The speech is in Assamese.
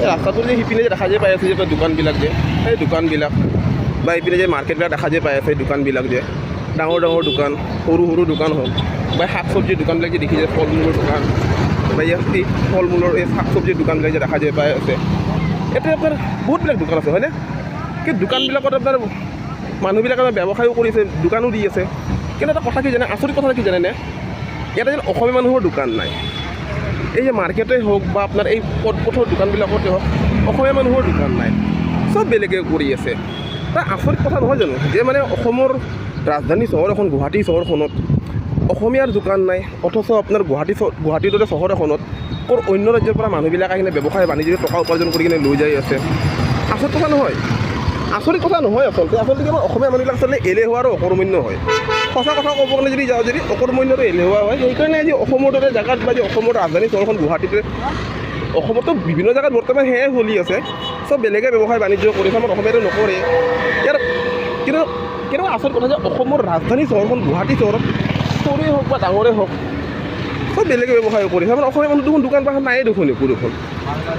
ৰাস্তাটো যে সিপিনে যে দেখা যে পাই আছে যে দোকানবিলাক যে সেই দোকানবিলাক বা এইপিনে যে মাৰ্কেটবিলাক দেখা যে পাই আছে দোকানবিলাক যে ডাঙৰ ডাঙৰ দোকান সৰু সৰু দোকান হওক বা শাক চব্জিৰ দোকানবিলাক যে দেখি যে ফল মূলৰ দোকান বা ইয়াত এই ফল মূলৰ এই শাক চব্জিৰ দোকানবিলাক যে দেখা যে পাই আছে ইয়াতে আপোনাৰ বহুতবিলাক দোকান আছে হয়নে সেই দোকানবিলাকত আপোনাৰ মানুহবিলাকে ব্যৱসায়ো কৰিছে দোকানো দি আছে কিন্তু এটা কথা কি জানে আচৰিত কথা কি জানেনে ইয়াতে যেন অসমীয়া মানুহৰ দোকান নাই এই যে মাৰ্কেটে হওক বা আপোনাৰ এই পথৰ দোকানবিলাকতে হওক অসমীয়া মানুহৰ দোকান নাই চব বেলেগে কৰি আছে তাৰ আচৰিত কথা নহয় জানো যে মানে অসমৰ ৰাজধানী চহৰ এখন গুৱাহাটী চহৰখনত অসমীয়াৰ দোকান নাই অথচ আপোনাৰ গুৱাহাটীৰ দৰে চহৰ এখনত ক'ৰ অন্য ৰাজ্যৰ পৰা মানুহবিলাক আহি কিনে ব্যৱসায় বাণিজ্য টকা উপাৰ্জন কৰি কিনে লৈ যাই আছে আচৰিত কথা নহয় আচলতে কেৱল অসমীয়া মানুহবিলাক আচলতে এলেহুৱা আৰু অকৰ্মণ্য হয় সঁচা কথা ক'ব কাৰণে যদি যাওঁ যদি অকৰ্মণ্য আৰু এলেহুৱা হয় সেইকাৰণে আজি অসমৰ দৰে জেগাত বা অসমৰ ৰাজধানী চহৰখন গুৱাহাটীতে অসমতো বিভিন্ন জেগাত বৰ্তমান সেয়াই চলি আছে চব বেলেগে ব্যৱসায় বাণিজ্য কৰিছে আমাৰ অসমীয়াটো নকৰে ইয়াৰ কিন্তু কেনেকুৱা আচৰিত কথা যে অসমৰ ৰাজধানী চহৰখন গুৱাহাটী চহৰত সৰুৱে হওক বা ডাঙৰে হওক চব বেলেগে ব্যৱসায় কৰিছে আমাৰ অসমীয়া মানুহ দেখোন দোকান পাহাৰ নায়ে দেখোন একো দেখোন